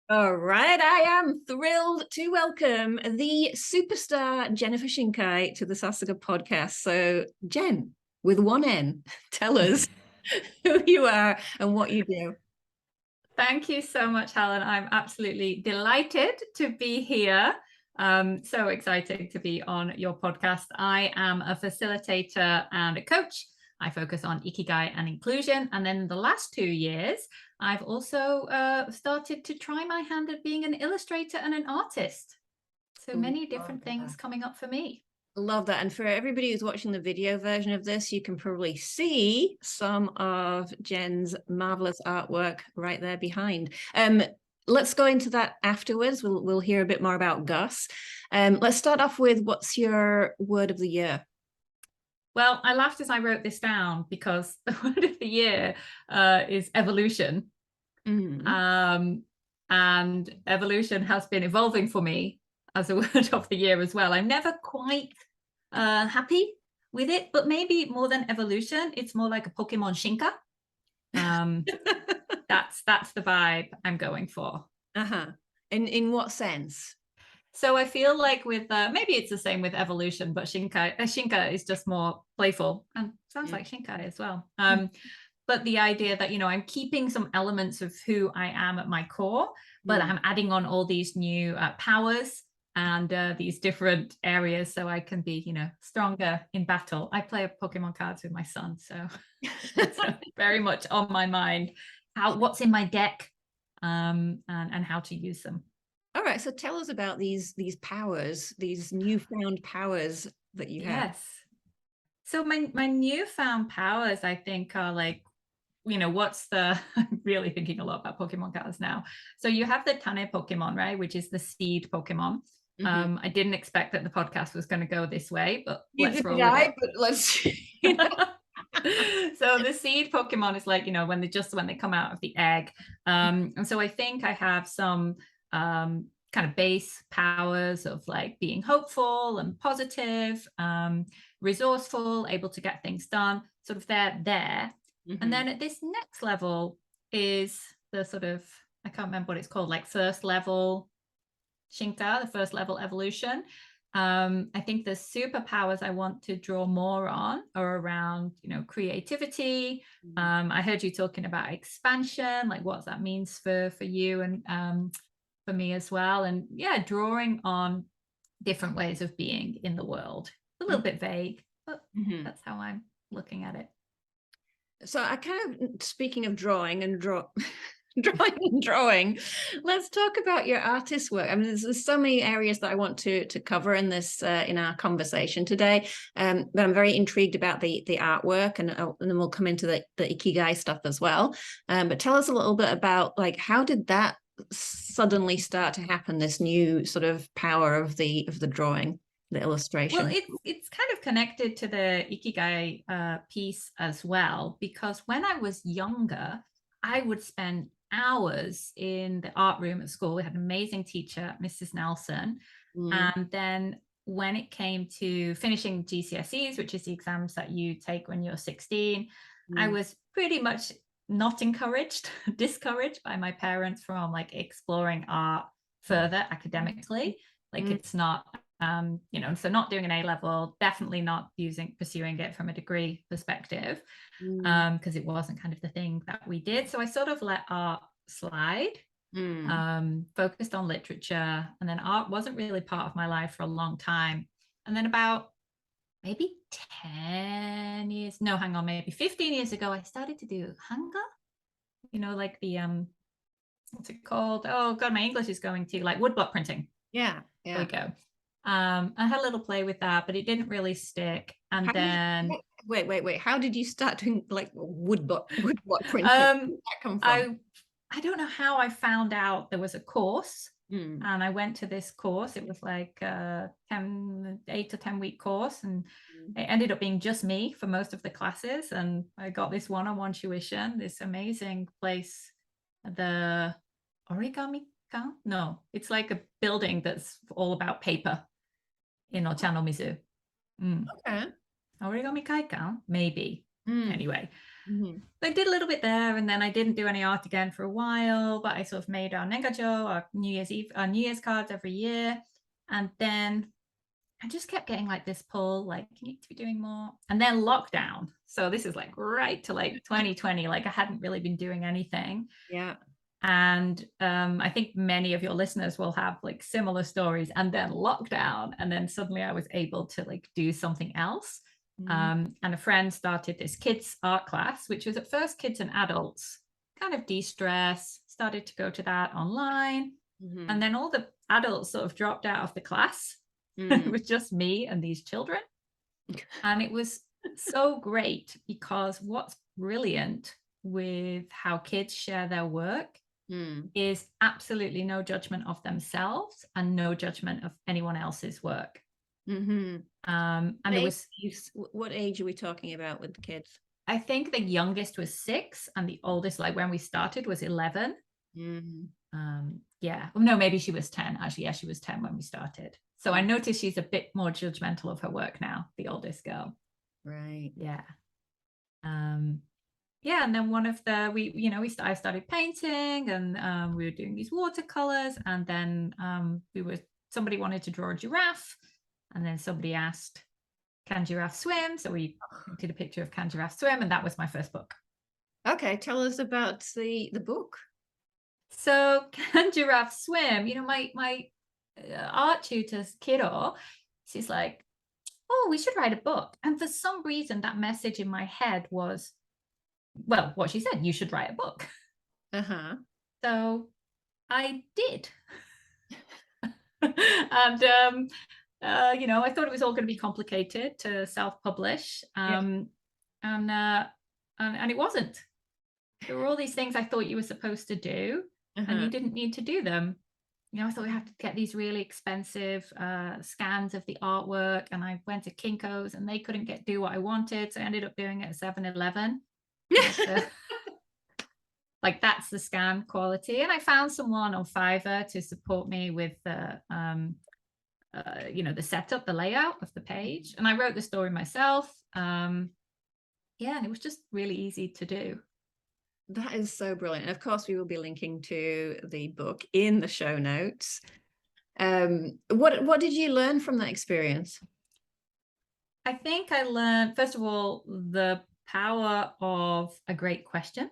All right, I am thrilled to welcome the superstar Jennifer Shinkai to the Sasuga podcast. So, Jen, with one N, tell us who you are and what you do. Thank you so much, Helen. I'm absolutely delighted to be here. So excited to be on your podcast. I am a facilitator and a coach. I focus on Ikigai and inclusion. And then the last 2 years, I've also started to try my hand at being an illustrator and an artist. So many different things coming up for me. Love that. And for everybody who's watching the video version of this, you can probably see some of Jen's marvelous artwork right there behind. Let's go into that afterwards. We'll hear a bit more about Gus. Let's start off with, what's your word of the year? Well, I laughed as I wrote this down because the word of the year is evolution. Mm-hmm. And evolution has been evolving for me as a word of the year as well. I'm never quite happy with it, but maybe more than evolution, it's more like a Pokemon Shinka. That's the vibe I'm going for. In what sense? So I feel like with maybe it's the same with evolution, but Shinka is just more playful and sounds like Shinkai as well. But the idea that, you know, I'm keeping some elements of who I am at my core, but I'm adding on all these new powers and these different areas so I can be, you know, stronger in battle. I play Pokemon cards with my son, so it's very much on my mind what's in my deck and how to use them. All right, so tell us about these powers, these newfound powers that you have. Yes. So my newfound powers, I think, are like, you know, I'm really thinking a lot about Pokemon cards now. So you have the Tane Pokemon, right, which is the seed Pokemon. Mm-hmm. I didn't expect that the podcast was going to go this way, but let's roll with it. But let's. So the seed Pokemon is like, you know, when they come out of the egg. And so I think I have some kind of base powers of like being hopeful and positive, resourceful, able to get things done, sort of there. Mm-hmm. And then at this next level is the sort of, I can't remember what it's called, like first level Shinka, the first level evolution. I think the superpowers I want to draw more on are around, you know, creativity. I heard you talking about expansion, like what that means for you and for me as well. And yeah, drawing on different ways of being in the world. A little bit vague, but that's how I'm looking at it. So I kind of, speaking of drawing, let's talk about your artist work. I mean, there's so many areas that I want to cover in this in our conversation today, but I'm very intrigued about the artwork, and then we'll come into the Ikigai stuff as well. But tell us a little bit about, like, how did that suddenly start to happen, this new sort of power of the drawing, the illustration? Well, it's kind of connected to the Ikigai piece as well, because when I was younger, I would spend hours in the art room at school. We had an amazing teacher, Mrs. Nelson. And then when it came to finishing GCSEs, which is the exams that you take when you're 16, I was pretty much not discouraged by my parents from like exploring art further academically. Like it's not, you know, so not doing an A-level, definitely not pursuing it from a degree perspective, because it wasn't kind of the thing that we did. So I sort of let art slide, focused on literature, and then art wasn't really part of my life for a long time. And then about maybe 15 years ago, I started to do hanga, you know, like the, what's it called? Oh God, my English is going to like woodblock printing. Yeah. There we go. I had a little play with that, but it didn't really stick. And wait. How did you start doing like woodblock printing? Where did that come from? I don't know how I found out there was a course, and I went to this course. It was like a 8 to 10 week course, and it ended up being just me for most of the classes. And I got this one-on-one tuition, this amazing place, the Origami. No, it's like a building that's all about paper in Ochanomizu. Okay. Origami Kaikan, maybe. Anyway, I did a little bit there, and then I didn't do any art again for a while, but I sort of made our Negajo, our New Year's cards every year. And then I just kept getting like this pull, like, you need to be doing more. And then lockdown. So this is like right to like 2020, like I hadn't really been doing anything. Yeah. And I think many of your listeners will have like similar stories, and then lockdown. And then suddenly I was able to like do something else. And a friend started this kids art class, which was at first kids and adults, kind of de-stress, started to go to that online. And then all the adults sort of dropped out of the class. It was just me and these children. And it was so great, because what's brilliant with how kids share their work is absolutely no judgment of themselves and no judgment of anyone else's work. And there was, what age are we talking about with the kids? I think the youngest was 6 and the oldest, like when we started, was 11. Yeah, well, no, maybe she was 10 actually. Yeah, she was 10 when we started. So I noticed she's a bit more judgmental of her work now, the oldest girl. Right. Yeah. Yeah, and then one of the I started painting, and we were doing these watercolors, and then somebody wanted to draw a giraffe, and then somebody asked, can giraffe swim? So we did a picture of Can Giraffe Swim, and that was my first book. Okay, tell us about the book. So Can Giraffe Swim? My art tutor's kiddo, she's like, oh, we should write a book. And for some reason, that message in my head was, well, what she said, you should write a book. So I did. And I thought it was all going to be complicated to self-publish, and it wasn't. There were all these things I thought you were supposed to do, and you didn't need to do them. I thought we had to get these really expensive scans of the artwork, and I went to Kinko's and they couldn't do what I wanted, so I ended up doing it at 7-Eleven. Like, that's the scan quality. And I found someone on Fiverr to support me with the setup, the layout of the page, and I wrote the story myself. And it was just really easy to do. That is so brilliant. And of course, we will be linking to the book in the show notes. What did you learn from that experience? I think I learned, first of all, the power of a great question.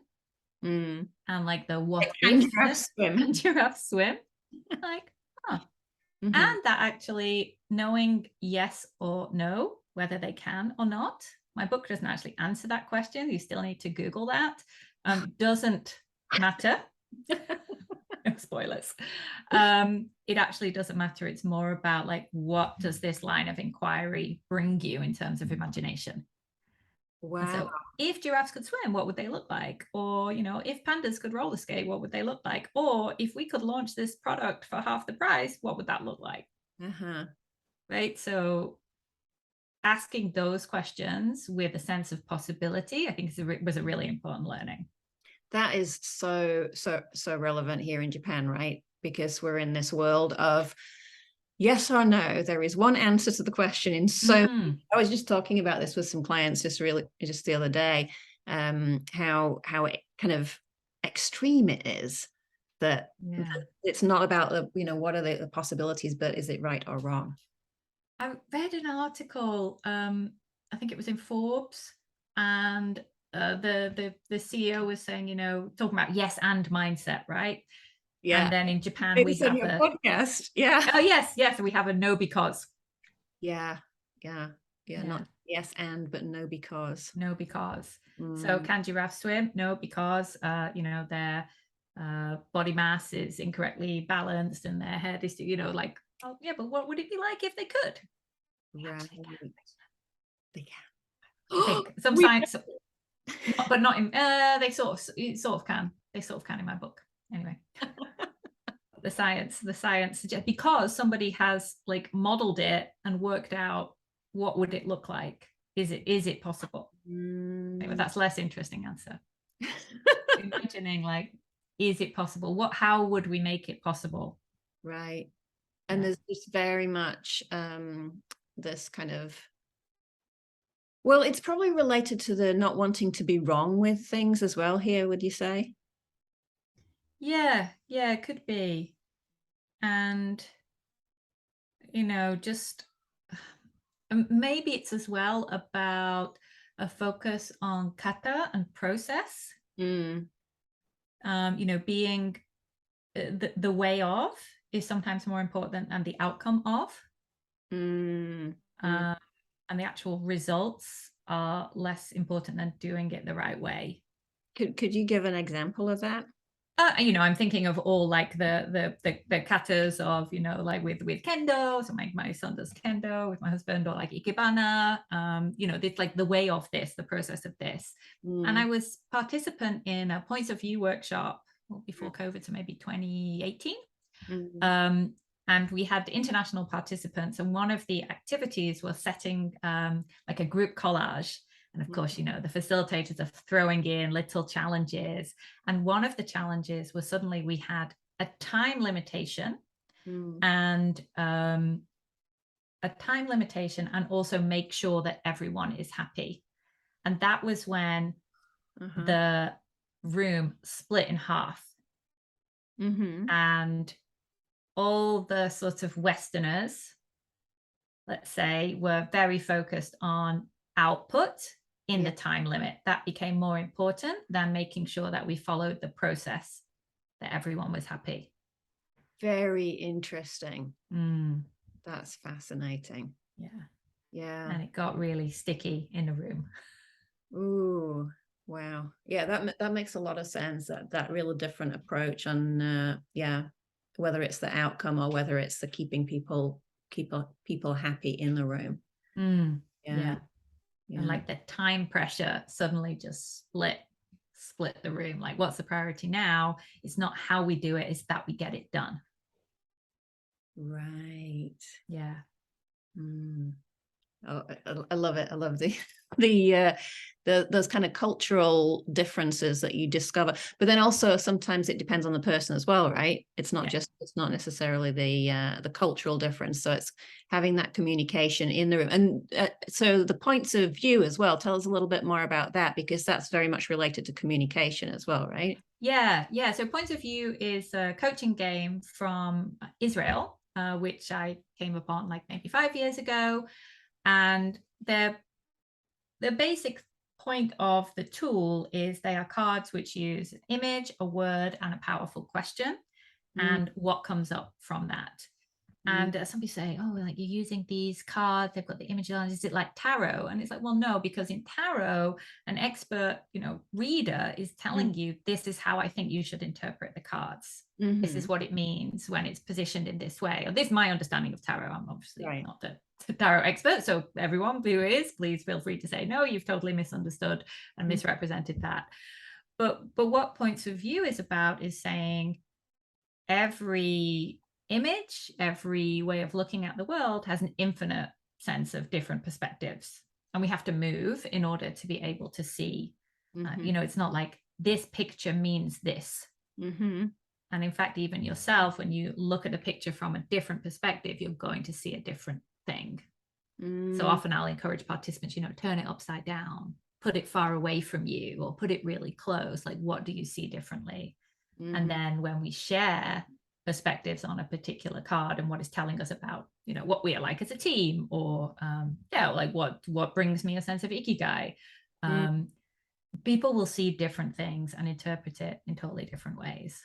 And like the what Can giraffe swim? Like, and that actually knowing yes or no, whether they can or not. My book doesn't actually answer that question. You still need to Google that. Doesn't matter. No spoilers. It actually doesn't matter. It's more about like, what does this line of inquiry bring you in terms of imagination? Wow. And so if giraffes could swim, what would they look like? Or, if pandas could roller skate, what would they look like? Or if we could launch this product for half the price, what would that look like? Right. So asking those questions with a sense of possibility, I think was a really important learning. That is so relevant here in Japan, right? Because we're in this world of yes or no. There is one answer to the question in so I was just talking about this with some clients just the other day, how it kind of extreme it is, that it's not about what are the possibilities, but is it right or wrong? I read an article, I think it was in Forbes, and the CEO was saying, talking about yes and mindset, right? Yeah. And then in Japan, we have a podcast. Yeah. Oh, yes. So we have a no because. Yeah. Not yes and, but no because. No because. So can giraffes swim? No, because their body mass is incorrectly balanced and their head is like, oh yeah, but what would it be like if they could? Right. They can. I think some science, but not in. They sort of can. They sort of can in my book. Anyway. The science suggests, because somebody has like modeled it and worked out what would it look like. Is it possible? Maybe that's less interesting answer. Imagining like, is it possible? How would we make it possible? Right. And there's just very much this kind of Well, it's probably related to the not wanting to be wrong with things as well here, would you say? Yeah, it could be. And, just maybe it's as well about a focus on kata and process, being the way of is sometimes more important than the outcome of. And the actual results are less important than doing it the right way. Could you give an example of that? I'm thinking of all like the katas of, like with kendo. So my son does kendo with my husband, or like ikebana, it's like the way of this, the process of this. And I was participant in a points of view workshop before COVID, so maybe 2018. And we had international participants, and one of the activities was setting like a group collage. And of course, the facilitators are throwing in little challenges. And one of the challenges was suddenly we had a time limitation and also make sure that everyone is happy. And that was when the room split in half. And all the sort of Westerners, let's say, were very focused on output in the time limit. That became more important than making sure that we followed the process, that everyone was happy. Very interesting. That's fascinating. Yeah. And it got really sticky in the room. Ooh, wow. Yeah, that makes a lot of sense, that real different approach on whether it's the outcome or whether it's the keeping people happy in the room. Yeah. And like the time pressure suddenly just split the room. Like, what's the priority now? It's not how we do it, it's that we get it done. Right. Yeah. Oh, I love it. I love the those kind of cultural differences that you discover, but then also sometimes it depends on the person as well, right? It's not necessarily the cultural difference. So it's having that communication in the room, and so the points of view as well. Tell us a little bit more about that, because that's very much related to communication as well, right? Yeah. So points of view is a coaching game from Israel, which I came upon like maybe 5 years ago. And the basic point of the tool is they are cards which use an image, a word, and a powerful question, and what comes up from that. And some people say, oh, like you're using these cards, they've got the image on, is it like tarot? And it's like, well, no, because in tarot, an expert, reader is telling you, this is how I think you should interpret the cards. This is what it means when it's positioned in this way. Or this is my understanding of tarot. I'm obviously not the tarot expert. So everyone who is, please feel free to say, no, you've totally misunderstood and misrepresented that. But what points of view is about is saying every image, every way of looking at the world has an infinite sense of different perspectives, and we have to move in order to be able to see. It's not like this picture means this. And in fact, even yourself, when you look at a picture from a different perspective, you're going to see a different thing. So often I'll encourage participants, turn it upside down, put it far away from you, or put it really close. Like, what do you see differently? And then when we share perspectives on a particular card and what is telling us about, what we are like as a team, or like what brings me a sense of Ikigai, people will see different things and interpret it in totally different ways.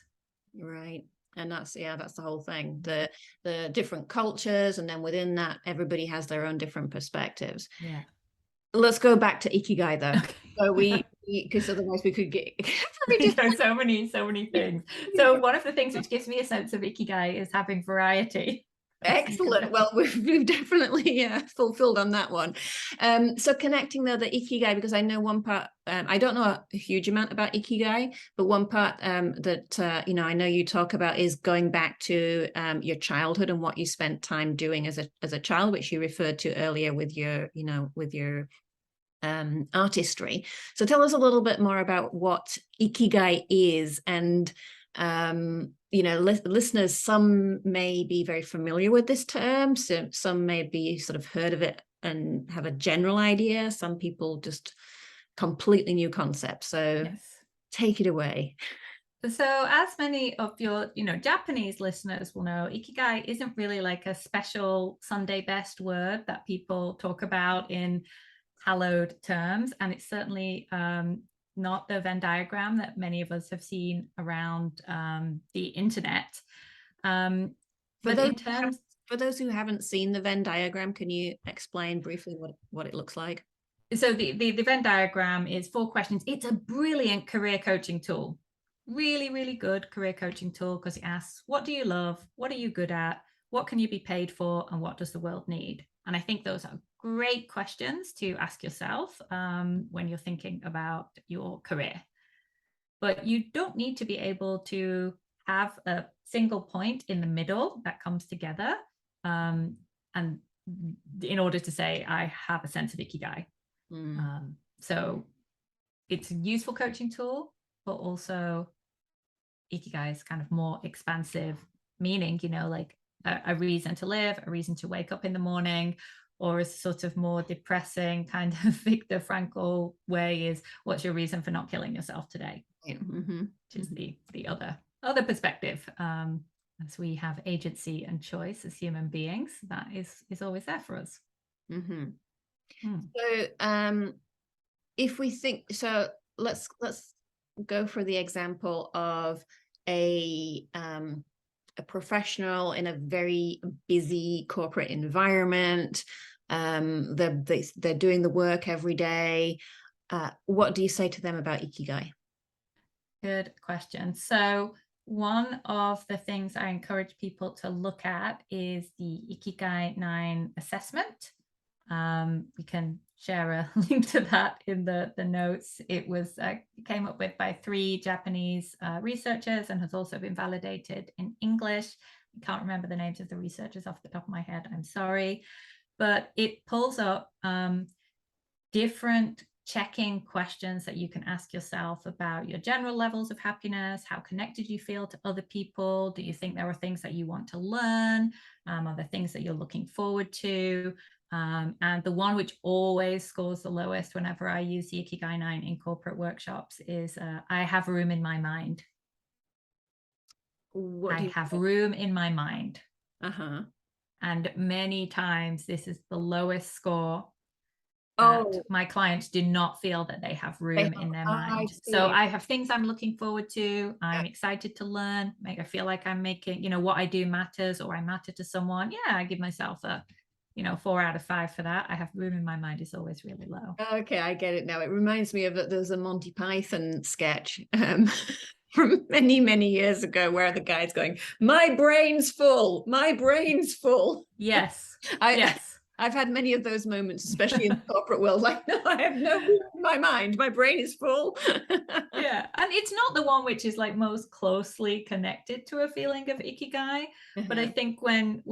Right. And that's the whole thing, the different cultures, and then within that everybody has their own different perspectives. Let's go back to Ikigai though. So because otherwise we could get so many things. So one of the things which gives me a sense of Ikigai is having variety. Excellent. Well, we've definitely fulfilled on that one. So connecting the Ikigai, because I know one part, I don't know a huge amount about Ikigai, but one part that I know you talk about is going back to your childhood and what you spent time doing as a child, which you referred to earlier with your artistry. So tell us a little bit more about what Ikigai is, and listeners, some may be very familiar with this term, so some may be sort of heard of it and have a general idea. Some people just completely new concepts. So Yes. Take it away. So as many of your, Japanese listeners will know, Ikigai isn't really like a special Sunday best word that people talk about in hallowed terms. And it's certainly not the Venn diagram that many of us have seen around the internet. For those who haven't seen the Venn diagram, can you explain briefly what it looks like? So the Venn diagram is 4 questions. It's a brilliant career coaching tool. Really, really good career coaching tool, because it asks, what do you love? What are you good at? What can you be paid for? And what does the world need? And I think those are great questions to ask yourself when you're thinking about your career. But you don't need to be able to have a single point in the middle that comes together and in order to say, I have a sense of Ikigai. So it's a useful coaching tool, but also Ikigai is kind of more expansive meaning, like a reason to live, a reason to wake up in the morning, or a sort of more depressing kind of Viktor Frankl way is, what's your reason for not killing yourself today? Which is the other perspective. As we have agency and choice as human beings, that is always there for us. So if we think, so let's go for the example of a professional in a very busy corporate environment. They're doing the work every day. What do you say to them about Ikigai? Good question. So one of the things I encourage people to look at is the Ikigai 9 assessment. We can share a link to that in the notes. It was came up with by 3 Japanese researchers and has also been validated in English. I can't remember the names of the researchers off the top of my head. I'm sorry. But it pulls up different check-in questions that you can ask yourself about your general levels of happiness. How connected you feel to other people? Do you think there are things that you want to learn? Are there things that you're looking forward to? And the one which always scores the lowest whenever I use the Ikigai 9 in corporate workshops is I have room in my mind. I have room in my mind. And many times this is the lowest score. My clients do not feel that they have room in their mind. So I have things I'm looking forward to. I'm excited to learn. I feel like I'm making, what I do matters, or I matter to someone. Yeah, I give myself a 4 out of 5 for that. I have room in my mind is always really low. Okay, I get it now. It reminds me of there's a Monty Python sketch from many, many years ago where the guy's going, my brain's full, my brain's full. Yes. I've had many of those moments, especially in the corporate world. Like, no, I have no room in my mind. My brain is full. Yeah. And it's not the one which is like most closely connected to a feeling of Ikigai. But I think when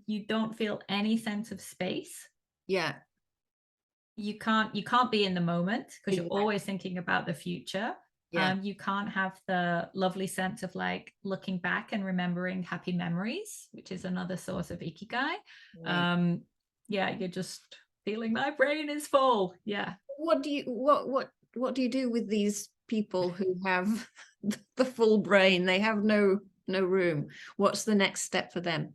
you don't feel any sense of space, you can't be in the moment because you're always thinking about the future. You can't have the lovely sense of like looking back and remembering happy memories, which is another source of Ikigai. You're just feeling my brain is full. What do you do with these people who have the full brain? They have no room. What's the next step for them?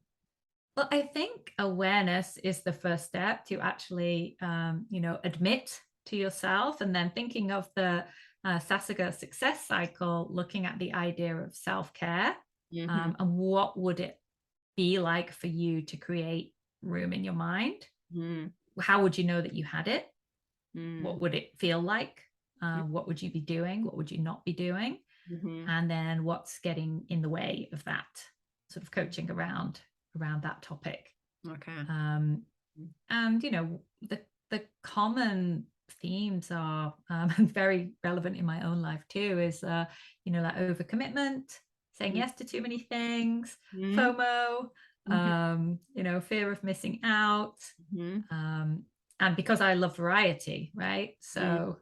Well, I think awareness is the first step to actually admit to yourself, and then thinking of the Sasuga success cycle, looking at the idea of self-care and what would it be like for you to create room in your mind. How would you know that you had it? What would it feel like? What would you be doing? What would you not be doing? And then what's getting in the way of that? Sort of coaching around that topic. And the common themes are very relevant in my own life too, is like overcommitment, saying yes to too many things, FOMO, fear of missing out, and because I love variety, right? So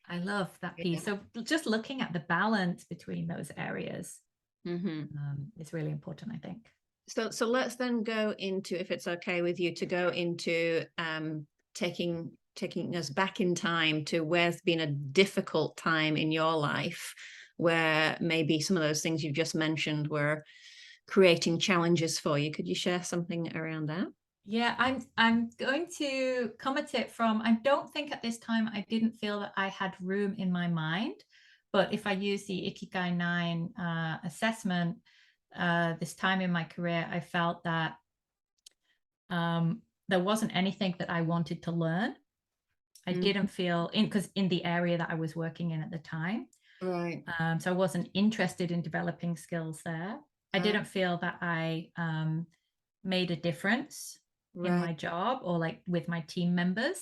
I love that piece. So just looking at the balance between those areas is really important, I think. So let's then go into, if it's okay with you, to go into taking us back in time to where's been a difficult time in your life where maybe some of those things you've just mentioned were creating challenges for you. Could you share something around that? Yeah, I'm going to come at it from, I don't think at this time I didn't feel that I had room in my mind, but if I use the Ikigai 9 assessment, this time in my career, I felt that there wasn't anything that I wanted to learn. I didn't feel because in the area that I was working in at the time. Right. So I wasn't interested in developing skills there. I didn't feel that I made a difference in my job or like with my team members.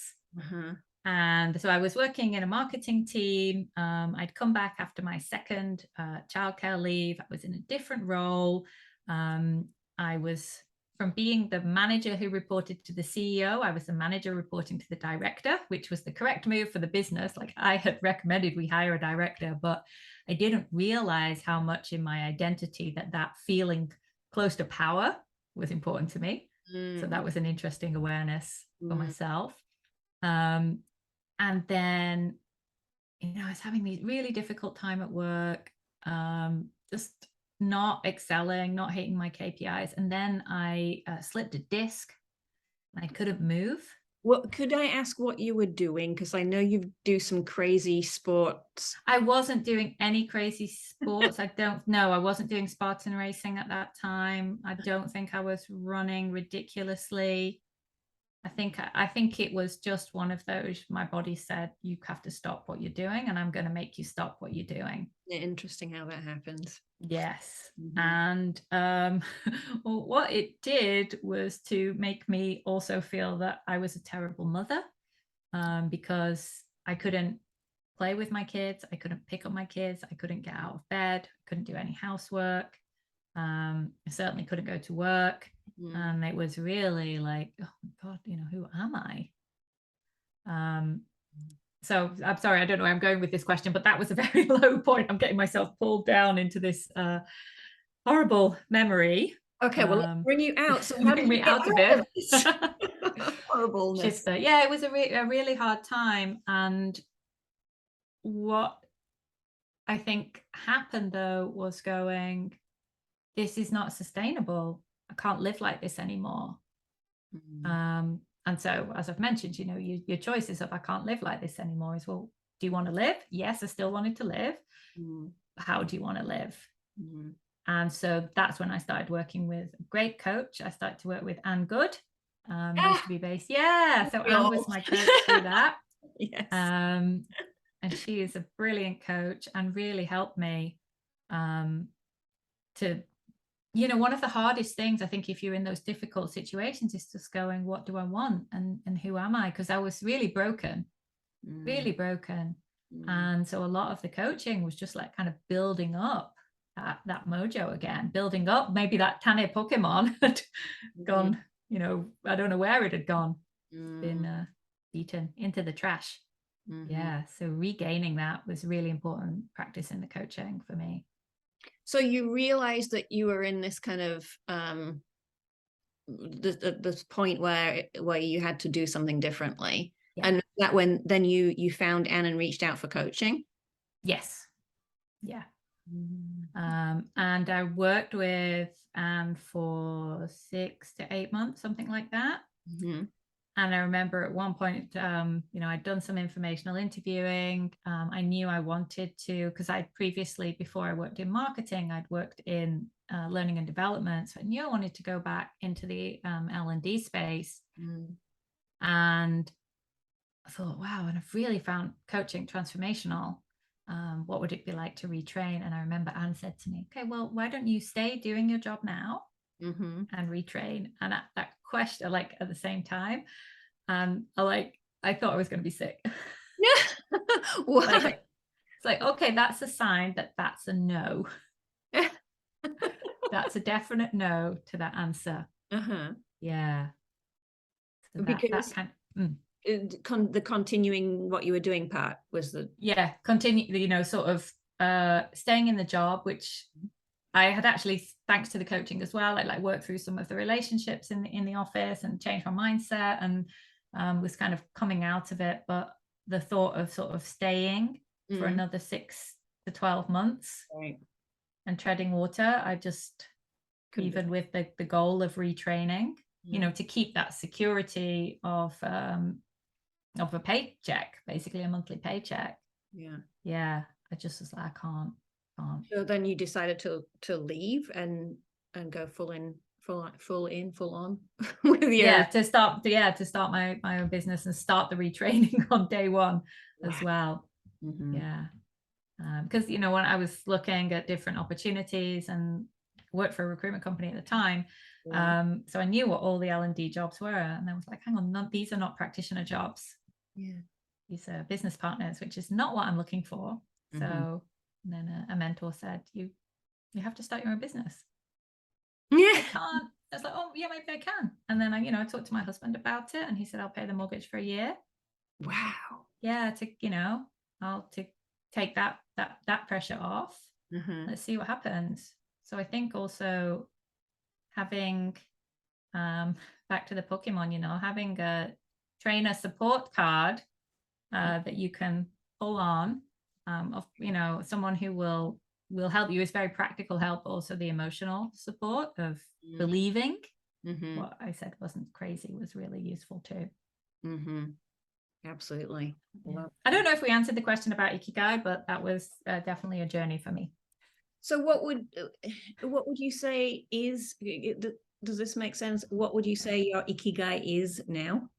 And so I was working in a marketing team. I'd come back after my second childcare leave. I was in a different role. I was, from being the manager who reported to the CEO, I was the manager reporting to the director, which was the correct move for the business. Like I had recommended we hire a director, but I didn't realize how much in my identity that feeling close to power was important to me. So that was an interesting awareness for myself. And then, I was having these really difficult time at work, just not excelling, not hitting my KPIs. And then I slipped a disc and I couldn't move. What could I ask what you were doing? Because I know you do some crazy sports. I wasn't doing any crazy sports. I wasn't doing Spartan racing at that time. I don't think I was running ridiculously. I think it was just one of those, my body said, you have to stop what you're doing and I'm going to make you stop what you're doing. Interesting how that happens. Yes. And well, what it did was to make me also feel that I was a terrible mother, because I couldn't play with my kids. I couldn't pick up my kids. I couldn't get out of bed. I couldn't do any housework. I certainly couldn't go to work. And it was really like, oh my God, who am I? So I'm sorry, I don't know where I'm going with this question, but that was a very low point. I'm getting myself pulled down into this horrible memory. Okay, well, let's bring you out. So how did me you get out of it? Horribleness. Yeah, it was a really hard time. And what I think happened though was going, this is not sustainable. I can't live like this anymore. And so, as I've mentioned, your choices of I can't live like this anymore is, well, do you want to live? Yes, I still wanted to live. How do you want to live? And so that's when I started working with a great coach. I started to work with Anne Good. Used to be based. Yeah. So Anne was my coach through that. Yes. And she is a brilliant coach and really helped me to, one of the hardest things, I think, if you're in those difficult situations is just going, what do I want? And who am I? Because I was really broken. And so a lot of the coaching was just like kind of building up that mojo again, building up. Maybe that Tane Pokemon had gone, I don't know where it had gone, been beaten into the trash. Yeah. So regaining that was really important practice in the coaching for me. So you realized that you were in this kind of this point where you had to do something differently. Yeah. And that when then you found Anne and reached out for coaching? Yes. Yeah. And I worked with Anne for 6 to 8 months, something like that. And I remember at one point, I'd done some informational interviewing. I knew I wanted to, because I'd previously, before I worked in marketing, I'd worked in learning and development. So I knew I wanted to go back into the L&D space. And I thought, wow, and I've really found coaching transformational. What would it be like to retrain? And I remember Anne said to me, okay, well, why don't you stay doing your job now and retrain? And at that question, like at the same time, I thought I was going to be sick. Yeah. It's like, okay, that's a sign that that's a no. That's a definite no to that answer. Yeah. So because that kind of, the continuing what you were doing part was the continue, sort of staying in the job, which I had actually thanks to the coaching as well, I like worked through some of the relationships in the office and changed my mindset, and was kind of coming out of it. But the thought of sort of staying for another 6 to 12 months and treading water, I just even with the goal of retraining, you know, to keep that security of a paycheck, basically a monthly paycheck. I just was like, I can't. So then you decided to leave and go full on with your to start my own business and start the retraining on day one as well. Because you know, when I was looking at different opportunities and worked for a recruitment company at the time, so I knew what all the L&D jobs were, and I was like, hang on, these are not practitioner jobs. These are business partners, which is not what I'm looking for. So then a mentor said, you have to start your own business. I can't. I was like, oh yeah, maybe I can. And then I talked to my husband about it, and he said, I'll pay the mortgage for a year. Wow. I'll take that pressure off. Let's see what happens. So I think also having back to the Pokemon, having a trainer support card that you can pull on, of someone who will help you, is very practical help, also the emotional support of believing what I said wasn't crazy was really useful too. Absolutely. I don't know if we answered the question about Ikigai, but that was definitely a journey for me. So what would you say is, does this make sense? What would you say your Ikigai is now?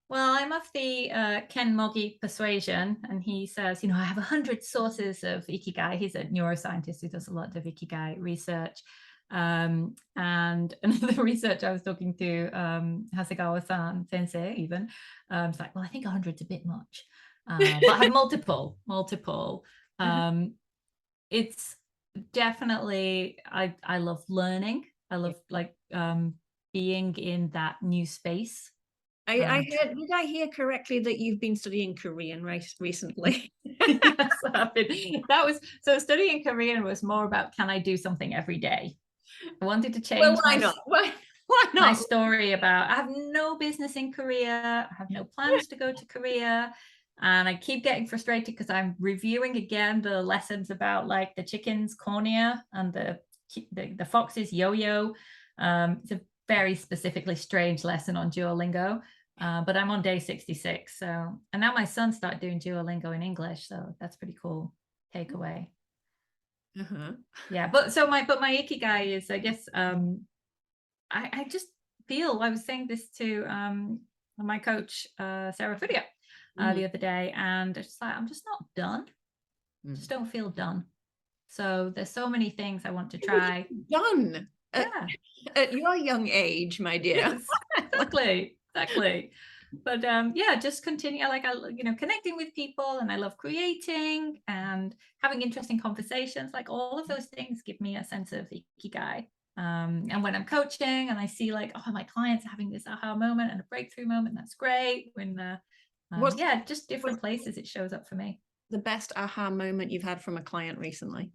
Well, I'm of the Ken Mogi persuasion, and he says, I have 100 sources of Ikigai. He's a neuroscientist who does a lot of Ikigai research. And another research I was talking to Hasegawa-san sensei even, it's like, well, I think 100's a bit much, but I have multiple. It's definitely, I love learning. I love being in that new space. Did I hear correctly that you've been studying Korean recently? Yes, I've been. Studying Korean was more about, can I do something every day? I wanted to change. Well, why not? Why not? My story about, I have no business in Korea. I have no plans to go to Korea. And I keep getting frustrated because I'm reviewing again the lessons about like the chicken's cornea and the fox's yo-yo. It's a very specifically strange lesson on Duolingo. But I'm on day 66. So, and now my son started doing Duolingo in English. So that's pretty cool takeaway. Yeah. But my Ikigai is, I guess, I just feel, I was saying this to my coach, Sarah Fudia, the other day, and it's like, I'm just not done. Just don't feel done. So there's so many things I want to try. Done at your young age, my dear. Yes, exactly. But just continue. I like, connecting with people, and I love creating and having interesting conversations. Like all of those things give me a sense of Ikigai. And when I'm coaching and I see like, oh, my clients are having this aha moment and a breakthrough moment, that's great. When just different places it shows up for me. The best aha moment you've had from a client recently?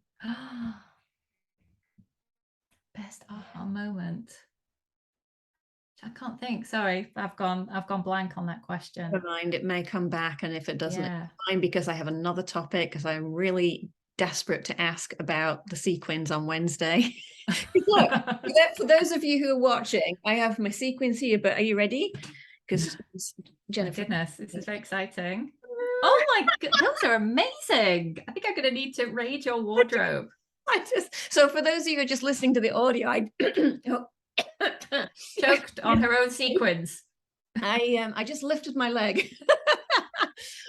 Best aha moment. I can't think. Sorry, I've gone blank on that question. Never mind, it may come back, and if it doesn't, it's fine, because I have another topic, because I'm really desperate to ask about the sequins on Wednesday. Look, for those of you who are watching, I have my sequins here, but are you ready? Because Jennifer, my goodness, this is very exciting. Oh my god, those are amazing. I think I'm going to need to raid your wardrobe. So for those of you who are just listening to the audio, I choked on her own sequins. I just lifted my leg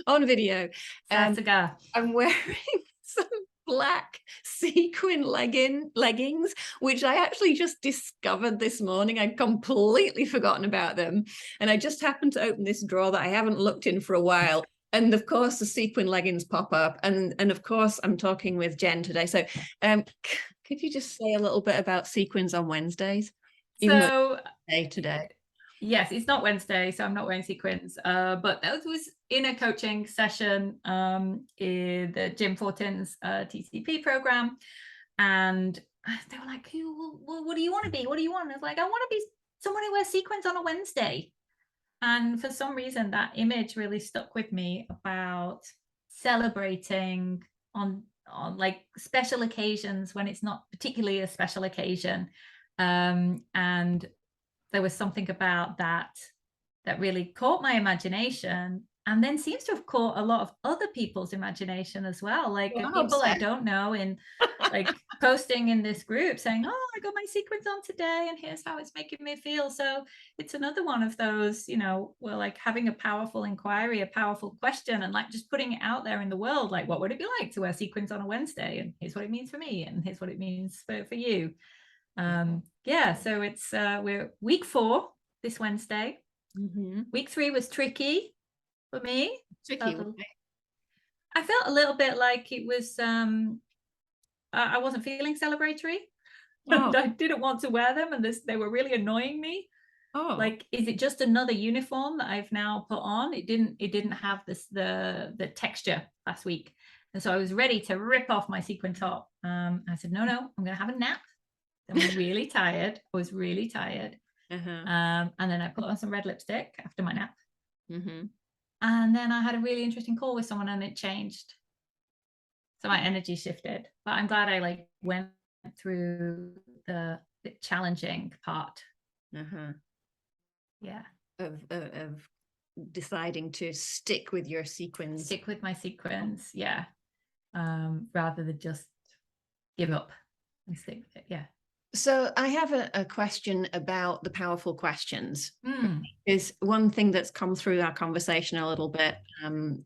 on video. I'm wearing some black sequin leggings, which I actually just discovered this morning. I'd completely forgotten about them, and I just happened to open this drawer that I haven't looked in for a while. And of course, the sequin leggings pop up. And of course, I'm talking with Jen today. So could you just say a little bit about sequins on Wednesdays? So today. Yes, it's not Wednesday, so I'm not wearing sequins. But that was in a coaching session in the Jim Fortin's TCP program. And they were like, well, what do you want to be? What do you want? And I was like, I want to be someone who wears sequins on a Wednesday. And for some reason, that image really stuck with me about celebrating on like special occasions when it's not particularly a special occasion. And there was something about that really caught my imagination, and then seems to have caught a lot of other people's imagination as well. Like people I don't know in like posting in this group saying, oh, I got my sequins on today and here's how it's making me feel. So it's another one of those, you know, we're like having a powerful inquiry, a powerful question, and like just putting it out there in the world. Like, what would it be like to wear sequins on a Wednesday? And here's what it means for me. And here's what it means for you. Yeah, so it's we're week 4 this Wednesday. Week 3 was tricky for me. I felt a little bit like it was I wasn't feeling celebratory. I didn't want to wear them, and they were really annoying me. Like, is it just another uniform that I've now put on? It didn't have the texture last week, and so I was ready to rip off my sequin top. I said, no, I'm gonna have a nap. I'm really tired. I was really tired. And then I put on some red lipstick after my nap. And then I had a really interesting call with someone, and it changed. So my energy shifted. But I'm glad I like went through the challenging part. Yeah. Of deciding to stick with your sequins. Stick with my sequins, yeah. Rather than just give up and stick with it, yeah. So I have a question about the powerful questions. Is one thing that's come through our conversation a little bit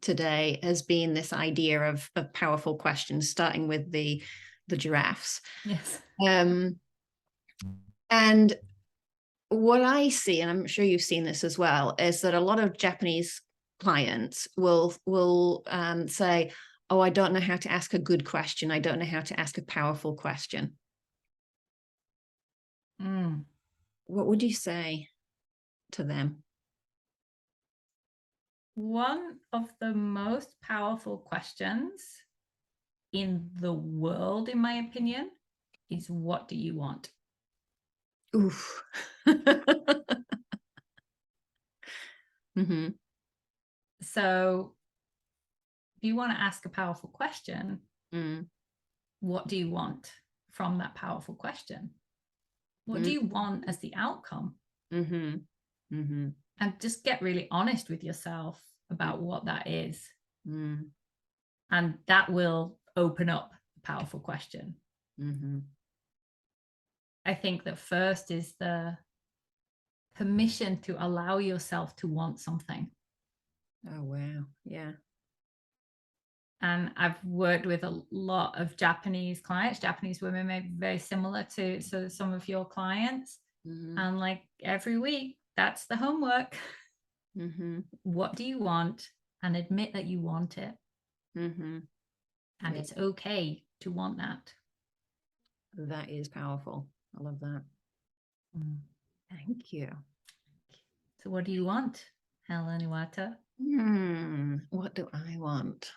today has been this idea of powerful questions, starting with the giraffes. Yes. And what I see, and I'm sure you've seen this as well, is that a lot of Japanese clients will say, oh, I don't know how to ask a good question. I don't know how to ask a powerful question. What would you say to them? One of the most powerful questions in the world, in my opinion, is what do you want? Oof. So if you want to ask a powerful question, what do you want from that powerful question? What do you want as the outcome? And just get really honest with yourself about what that is. And that will open up a powerful question. I think that first is the permission to allow yourself to want something. Oh, wow. Yeah. And I've worked with a lot of Japanese clients, Japanese women, maybe very similar to some of your clients. And like every week, that's the homework. What do you want? And admit that you want it. And it's okay to want that. That is powerful. I love that. Thank you. So what do you want, Helen Iwata? What do I want?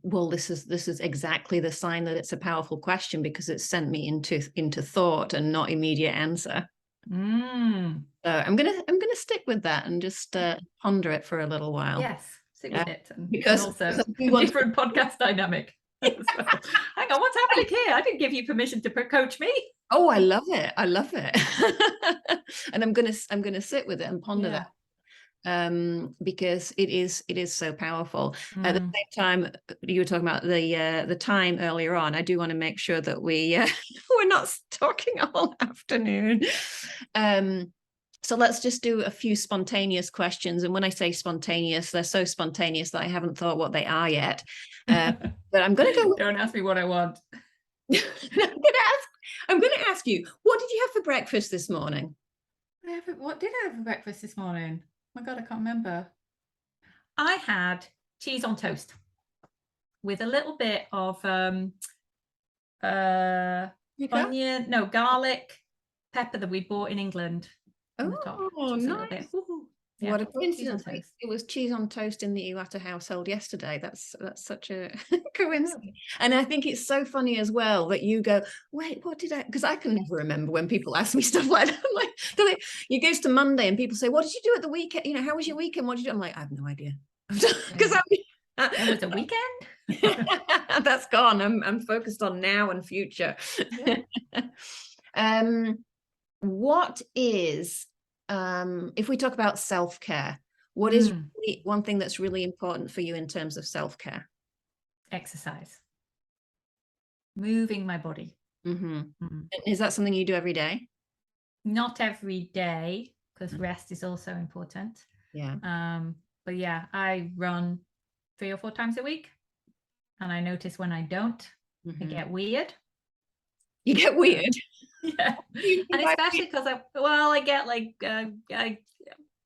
Well, this is exactly the sign that it's a powerful question, because it's sent me into thought and not immediate answer. So I'm gonna stick with that and just ponder it for a little while. Yes, stick with it, because also a different podcast dynamic. Hang on, what's happening here? I didn't give you permission to coach me. Oh, I love it. I love it. And I'm gonna sit with it and ponder that. Because it is so powerful. At the same time, you were talking about the time earlier on. I do want to make sure that we're not talking all afternoon. So let's just do a few spontaneous questions. And when I say spontaneous, they're so spontaneous that I haven't thought what they are yet. But I'm going to go. Don't ask me what I want. I'm going to ask you, what did you have for breakfast this morning? What did I have for breakfast this morning? Oh my God, I can't remember. I had cheese on toast with a little bit of garlic pepper that we bought in England. Oh, nice. Yeah, what a coincidence. cheese on toast. It was cheese on toast in the Iwata household yesterday. That's such a coincidence. And I think it's so funny as well that you go, wait, what did I, because I can never remember when people ask me stuff like that. I'm like, it goes to Monday and people say, what did you do at the weekend? You know, how was your weekend? What did you do? I'm like, I have no idea. Because it was a weekend. That's gone. I'm focused on now and future. Yeah. What is, if we talk about self-care, what is really one thing that's really important for you in terms of self-care? Exercise. Moving my body. Is that something you do every day? Not every day, because rest is also important. Yeah. But yeah, I run 3 or 4 times a week, and I notice when I don't, I get weird. You get weird. Yeah, and especially because I get like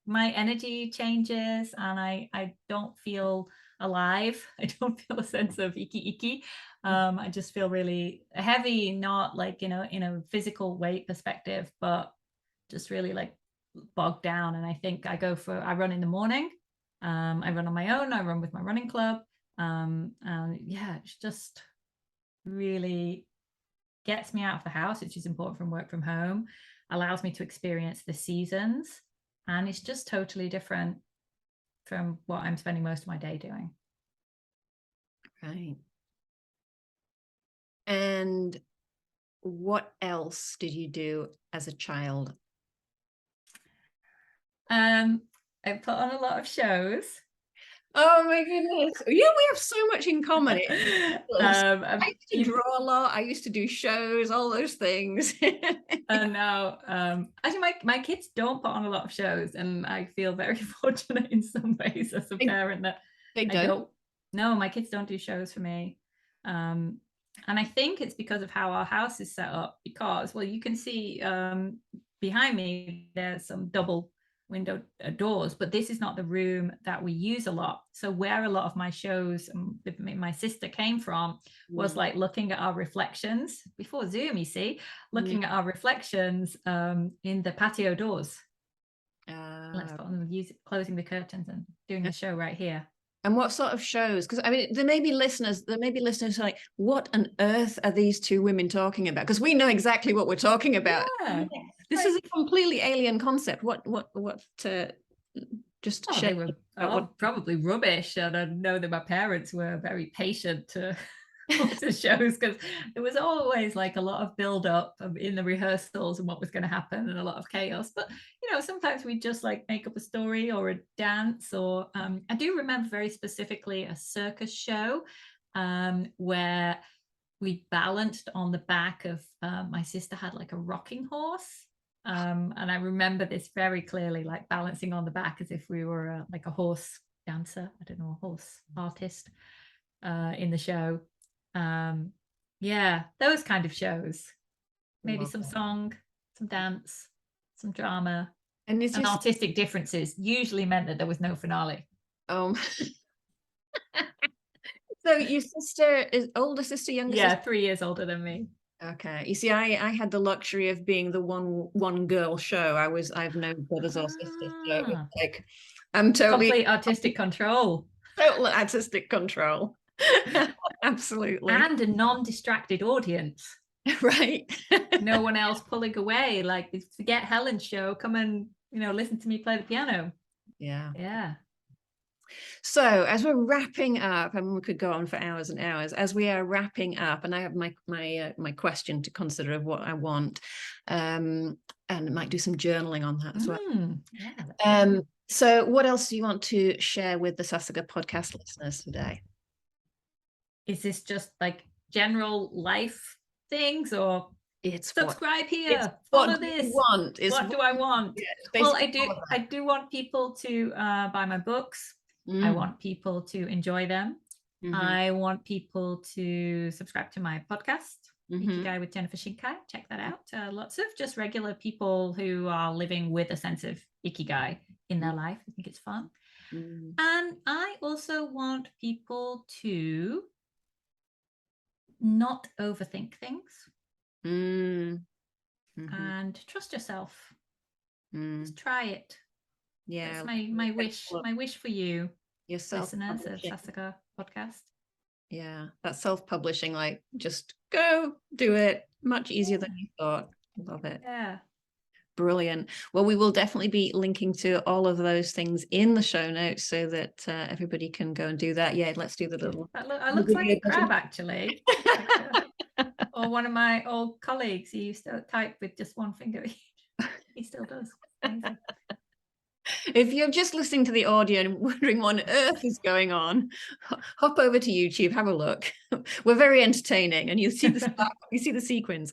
my energy changes, and I don't feel alive. I don't feel a sense of iki. I just feel really heavy, not like, you know, in a physical weight perspective, but just really like bogged down. And I think I run in the morning. I run on my own. I run with my running club. And yeah, it's just really gets me out of the house, which is important from work from home, allows me to experience the seasons, and it's just totally different from what I'm spending most of my day doing. Right. And what else did you do as a child? I put on a lot of shows. Oh my goodness. Yeah, we have so much in common. I used to draw a lot. I used to do shows, all those things. No, actually my kids don't put on a lot of shows, and I feel very fortunate in some ways as a parent that they don't. No, my kids don't do shows for me. And I think it's because of how our house is set up, because, well, you can see behind me, there's some double window doors, but this is not the room that we use a lot. So where a lot of my shows my sister came from was like looking at our reflections before Zoom, you see, looking at our reflections in the patio doors. Let's put on closing the curtains and doing the show right here. And what sort of shows? Because I mean, there may be listeners like, what on earth are these two women talking about? Because we know exactly what we're talking about. Yeah. This is a completely alien concept. Just they were probably rubbish, and I know that my parents were very patient to shows, because there was always like a lot of build up in the rehearsals and what was going to happen, and a lot of chaos. But you know, sometimes we just like make up a story or a dance, or I do remember very specifically a circus show where we balanced on the back of my sister had like a rocking horse. And I remember this very clearly, like balancing on the back as if we were like a horse dancer, I don't know, a horse artist in the show. Yeah, those kind of shows. Maybe some song, some dance, some drama, and artistic differences usually meant that there was no finale. So your sister is older sister, younger sister? 3 years older than me. Okay. You see, I had the luxury of being the one girl show. I've no brothers or sisters. So it was like I'm totally complete artistic control. Total artistic control. Absolutely. And a non-distracted audience. Right. No one else pulling away. Like, forget Helen's show. Come and, you know, listen to me play the piano. Yeah. Yeah. So as we're wrapping up, and we could go on for hours and hours, as we are wrapping up, and I have my question to consider of what I want, and I might do some journaling on that as well. Yeah. So what else do you want to share with the Sasaga podcast listeners today? Is this just like general life things, or it's subscribe here, follow this? What do I want? Yeah, well, I do want people to buy my books. I want people to enjoy them. I want people to subscribe to my podcast, Ikigai with Jennifer Shinkai. Check that out. Lots of just regular people who are living with a sense of Ikigai in their life. I think it's fun. And I also want people to not overthink things and trust yourself. Just try it. Yeah. That's my wish for you, Your listeners of self-publishing. Sasuga podcast. Yeah, that self-publishing, like just go do it. Much easier than you thought. Love it. Yeah. Brilliant. Well, we will definitely be linking to all of those things in the show notes so that everybody can go and do that. Yeah, let's do the little. That looks like a crab, actually. Or one of my old colleagues, he used to type with just one finger. He still does. Amazing. If you're just listening to the audio and wondering what on earth is going on, hop over to YouTube, have a look. We're very entertaining, and you see the sequence.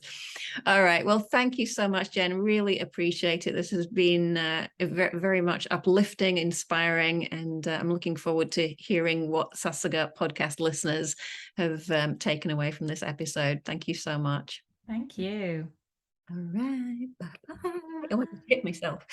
All right. Well, thank you so much, Jen. Really appreciate it. This has been very much uplifting, inspiring, and I'm looking forward to hearing what Sasuga podcast listeners have taken away from this episode. Thank you so much. Thank you. All right. Bye-bye. Oh, I just hit myself.